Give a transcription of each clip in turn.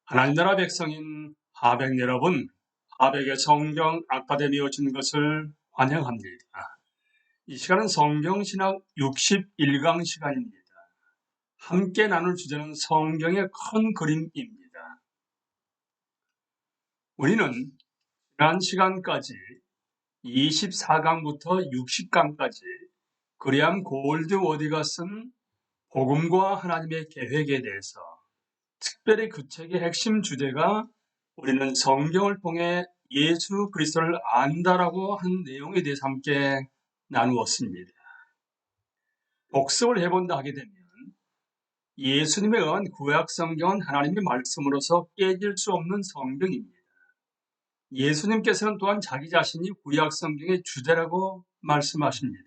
하나님 나라 백성인 하백 여러분, 하백의 성경 아카데미 오신 것을 환영합니다. 이 시간은 성경신학 61강 시간입니다. 함께 나눌 주제는 성경의 큰 그림입니다. 우리는 지난 시간까지 24강부터 60강까지 그리함 골드워디가 쓴 복음과 하나님의 계획에 대해서, 특별히 그 책의 핵심 주제가 우리는 성경을 통해 예수 그리스도를 안다라고 한 내용에 대해서 함께 나누었습니다. 복습을 해본다 하게 되면 예수님에 의한 구약 성경은 하나님의 말씀으로서 깨질 수 없는 성경입니다. 예수님께서는 또한 자기 자신이 구약 성경의 주제라고 말씀하십니다.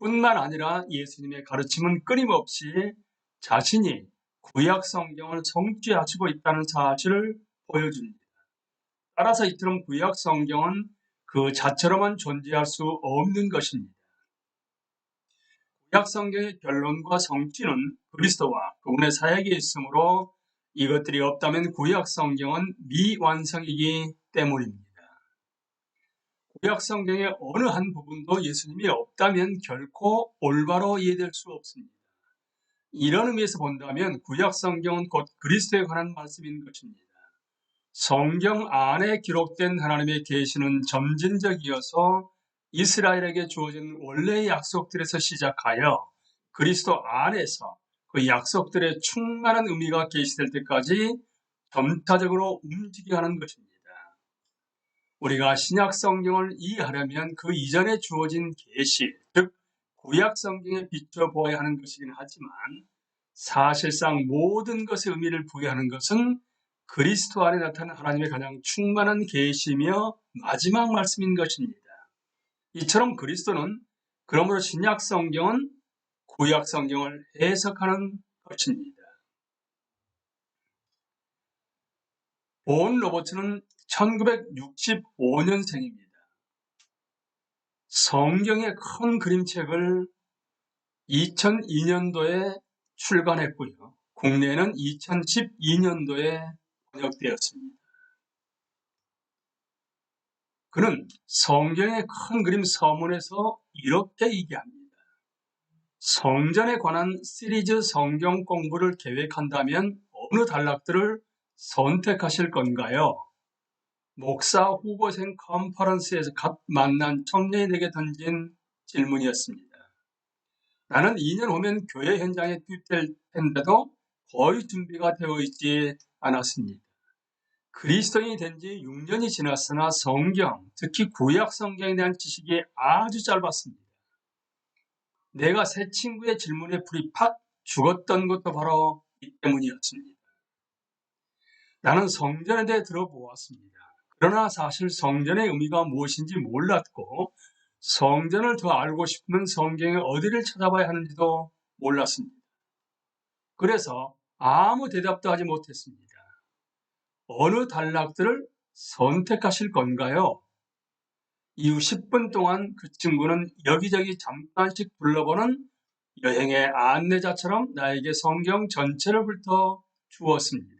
뿐만 아니라 예수님의 가르침은 끊임없이 자신이 구약 성경을 성취하시고 있다는 사실을 보여줍니다. 따라서 이처럼 구약 성경은 그 자체로만 존재할 수 없는 것입니다. 구약 성경의 결론과 성취는 그리스도와 그분의 사역에 있으므로 이것들이 없다면 구약 성경은 미완성이기 때문입니다. 구약 성경의 어느 한 부분도 예수님이 없다면 결코 올바로 이해될 수 없습니다. 이런 의미에서 본다면 구약 성경은 곧 그리스도에 관한 말씀인 것입니다. 성경 안에 기록된 하나님의 계시는 점진적이어서 이스라엘에게 주어진 원래의 약속들에서 시작하여 그리스도 안에서 그 약속들의 충만한 의미가 계시될 때까지 점차적으로 움직여 가는 것입니다. 우리가 신약 성경을 이해하려면 그 이전에 주어진 계시, 즉 구약 성경에 비춰보아야 하는 것이긴 하지만 사실상 모든 것의 의미를 부여하는 것은 그리스도 안에 나타난 하나님의 가장 충만한 계시며 마지막 말씀인 것입니다. 이처럼 그리스도는 그러므로 신약 성경은 구약 성경을 해석하는 것입니다. 본 로버츠는 1965년생입니다. 성경의 큰 그림책을 2002년도에 출간했고요. 국내에는 2012년도에 번역되었습니다. 그는 성경의 큰 그림 서문에서 이렇게 얘기합니다. 성전에 관한 시리즈 성경 공부를 계획한다면 어느 단락들을 선택하실 건가요? 목사 후보생 컨퍼런스에서 갓 만난 청년에게 던진 질문이었습니다. 나는 2년 후면 교회 현장에 투입될 텐데도 거의 준비가 되어 있지 않았습니다. 그리스도인이 된 지 6년이 지났으나 성경, 특히 구약 성경에 대한 지식이 아주 짧았습니다. 내가 새 친구의 질문에 불이 팍 죽었던 것도 바로 이 때문이었습니다. 나는 성전에 대해 들어보았습니다. 그러나 사실 성전의 의미가 무엇인지 몰랐고 성전을 더 알고 싶으면 성경의 어디를 찾아봐야 하는지도 몰랐습니다. 그래서 아무 대답도 하지 못했습니다. 어느 단락들을 선택하실 건가요? 이후 10분 동안 그 친구는 여기저기 잠깐씩 둘러보는 여행의 안내자처럼 나에게 성경 전체를 훑어 주었습니다.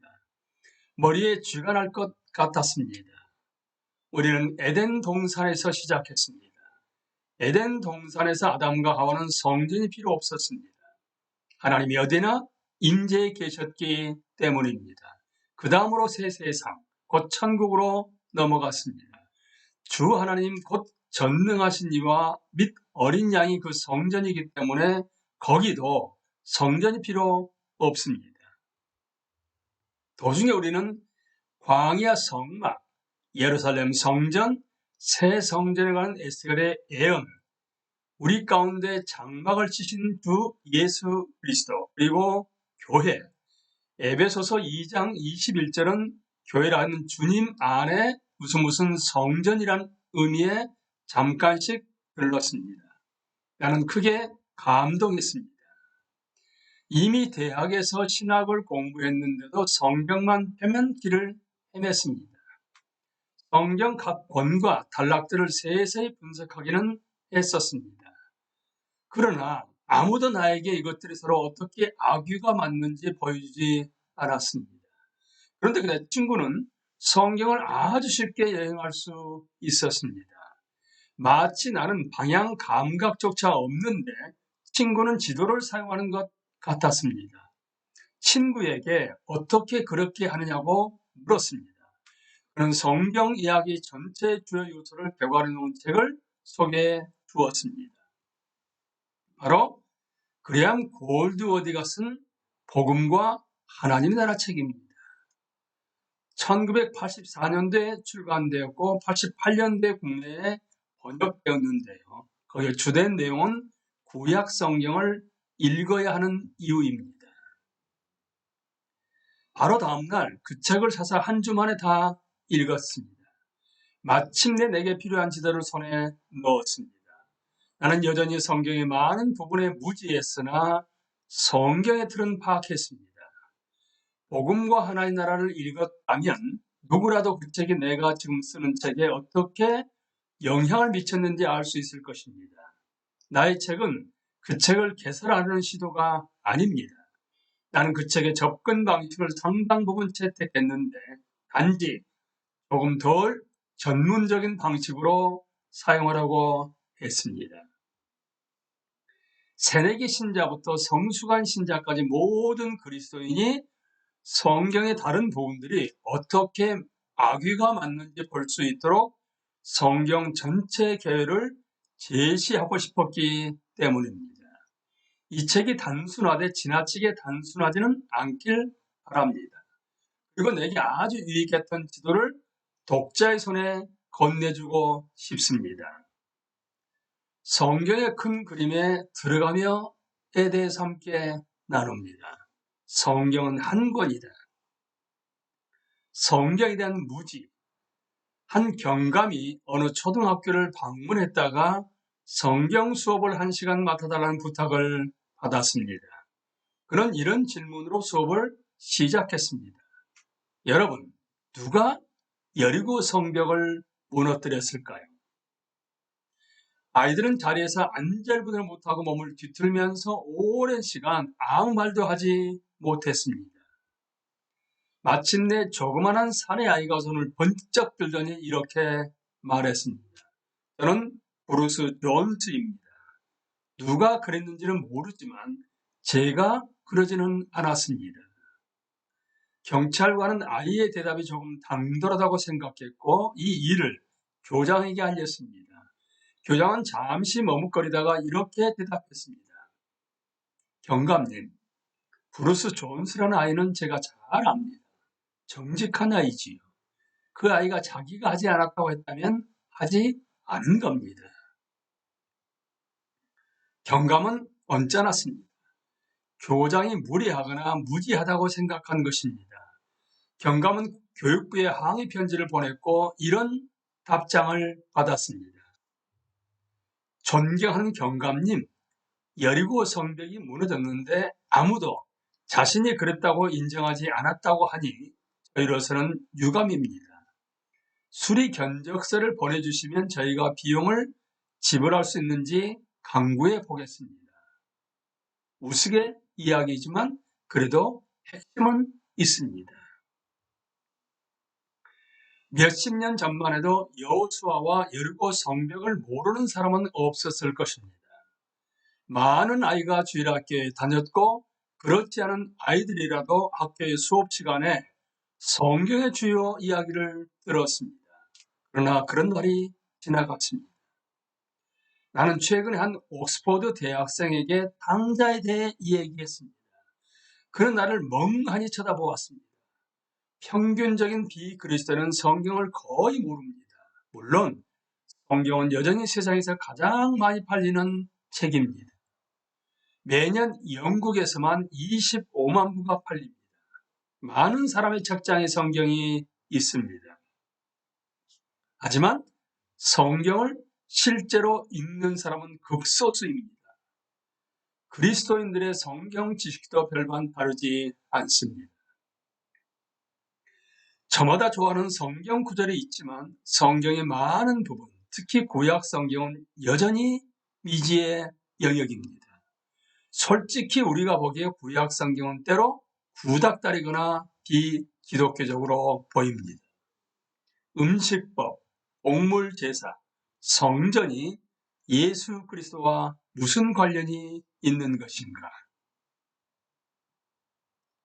머리에 쥐가 날 것 같았습니다. 우리는 에덴 동산에서 시작했습니다. 에덴 동산에서 아담과 하와는 성전이 필요 없었습니다. 하나님이 어디나 임재에 계셨기 때문입니다. 그 다음으로 새 세상, 곧 천국으로 넘어갔습니다. 주 하나님 곧 전능하신 이와 및 어린 양이 그 성전이기 때문에 거기도 성전이 필요 없습니다. 도중에 우리는 광야 성막, 예루살렘 성전, 새 성전에 관한 에스겔의 예언, 우리 가운데 장막을 치신 주 예수 그리스도, 그리고 교회, 에베소서 2장 21절은 교회라는 주님 안에 무슨 성전이란 의미에 잠깐씩 들렀습니다. 나는 크게 감동했습니다. 이미 대학에서 신학을 공부했는데도 성경만 펴면 길을 헤맸습니다. 성경 각 권과 단락들을 세세히 분석하기는 했었습니다. 그러나 아무도 나에게 이것들이 서로 어떻게 악유가 맞는지 보여주지 않았습니다. 그런데 그 친구는 성경을 아주 쉽게 여행할 수 있었습니다. 마치 나는 방향 감각조차 없는데 친구는 지도를 사용하는 것 같았습니다. 친구에게 어떻게 그렇게 하느냐고 물었습니다. 그는 성경 이야기 전체 주요 요소를 개괄해 놓은 책을 소개해 주었습니다. 바로 그레암 골드워디가 쓴 복음과 하나님의 나라 책입니다. 1984년도에 출간되었고 88년도에 국내에 번역되었는데요. 거기에 주된 내용은 구약 성경을 읽어야 하는 이유입니다. 바로 다음날 그 책을 사서 한 주 만에 다 읽었습니다. 마침내 내게 필요한 지도를 손에 넣었습니다. 나는 여전히 성경의 많은 부분에 무지했으나 성경의 틀은 파악했습니다. 복음과 하나님의 나라를 읽었다면 누구라도 그 책이 내가 지금 쓰는 책에 어떻게 영향을 미쳤는지 알 수 있을 것입니다. 나의 책은 그 책을 개설하려는 시도가 아닙니다. 나는 그 책의 접근 방식을 상당 부분 채택했는데 단지 조금 덜 전문적인 방식으로 사용하라고 했습니다. 새내기 신자부터 성숙한 신자까지 모든 그리스도인이 성경의 다른 부분들이 어떻게 악귀가 맞는지 볼 수 있도록 성경 전체 계율을 제시하고 싶었기 때문입니다. 이 책이 단순하되 지나치게 단순하지는 않길 바랍니다. 그리고 내게 아주 유익했던 지도를 독자의 손에 건네주고 싶습니다. 성경의 큰 그림에 들어가며에 대해서 함께 나눕니다. 성경은 한 권이다. 성경에 대한 무지. 한 경감이 어느 초등학교를 방문했다가 성경 수업을 1시간 맡아달라는 부탁을 받았습니다. 그는 이런 질문으로 수업을 시작했습니다. 여러분, 누가 여리고 성벽을 무너뜨렸을까요? 아이들은 자리에서 안절부절 못하고 몸을 뒤틀면서 오랜 시간 아무 말도 하지 못했습니다. 마침내 조그만한 사내 아이가 손을 번쩍 들더니 이렇게 말했습니다. 저는 브루스 존스입니다. 누가 그랬는지는 모르지만 제가 그러지는 않았습니다. 경찰관은 아이의 대답이 조금 당돌하다고 생각했고 이 일을 교장에게 알렸습니다. 교장은 잠시 머뭇거리다가 이렇게 대답했습니다. 경감님, 브루스 존스라는 아이는 제가 잘 압니다. 정직한 아이지요. 그 아이가 자기가 하지 않았다고 했다면 하지 않은 겁니다. 경감은 언짢았습니다. 교장이 무례하거나 무지하다고 생각한 것입니다. 경감은 교육부에 항의 편지를 보냈고 이런 답장을 받았습니다. 존경하는 경감님, 여리고 성벽이 무너졌는데 아무도 자신이 그랬다고 인정하지 않았다고 하니 저희로서는 유감입니다. 수리 견적서를 보내주시면 저희가 비용을 지불할 수 있는지 강구해 보겠습니다. 우스개 이야기지만 그래도 핵심은 있습니다. 몇십 년 전만 해도 여호수아와 여리고 성벽을 모르는 사람은 없었을 것입니다. 많은 아이가 주일학교에 다녔고 그렇지 않은 아이들이라도 학교의 수업 시간에 성경의 주요 이야기를 들었습니다. 그러나 그런 날이 지나갔습니다. 나는 최근에 한 옥스퍼드 대학생에게 당자에 대해 이야기했습니다. 그는 나를 멍하니 쳐다보았습니다. 평균적인 비그리스도는 성경을 거의 모릅니다. 물론 성경은 여전히 세상에서 가장 많이 팔리는 책입니다. 매년 영국에서만 25만 부가 팔립니다. 많은 사람의 책장에 성경이 있습니다. 하지만 성경을 실제로 읽는 사람은 극소수입니다. 그리스도인들의 성경 지식도 별반 다르지 않습니다. 저마다 좋아하는 성경 구절이 있지만 성경의 많은 부분, 특히 구약 성경은 여전히 미지의 영역입니다. 솔직히 우리가 보기에 구약 성경은 때로 구닥다리거나 기독교적으로 보입니다. 음식법, 옥물제사, 성전이 예수 그리스도와 무슨 관련이 있는 것인가?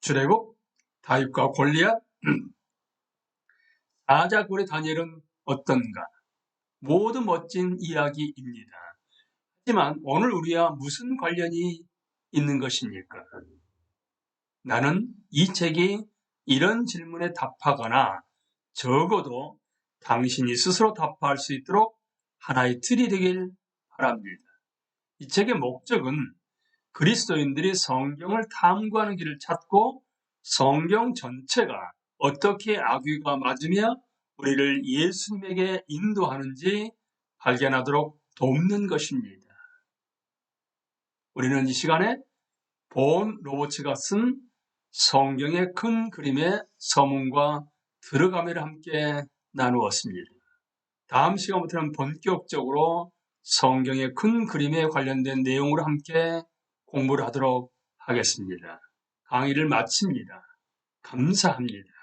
출애굽, 다윗과 골리앗, 사자굴의 다니엘은 어떤가? 모두 멋진 이야기입니다. 하지만 오늘 우리와 무슨 관련이 있는 것입니까? 나는 이 책이 이런 질문에 답하거나 적어도 당신이 스스로 답할 수 있도록 하나의 틀이 되길 바랍니다. 이 책의 목적은 그리스도인들이 성경을 탐구하는 길을 찾고 성경 전체가 어떻게 악유가 맞으며 우리를 예수님에게 인도하는지 발견하도록 돕는 것입니다. 우리는 이 시간에 본 로버츠가 쓴 성경의 큰 그림의 서문과 들어가미를 함께 나누었습니다. 다음 시간부터는 본격적으로 성경의 큰 그림에 관련된 내용으로 함께 공부를 하도록 하겠습니다. 강의를 마칩니다. 감사합니다.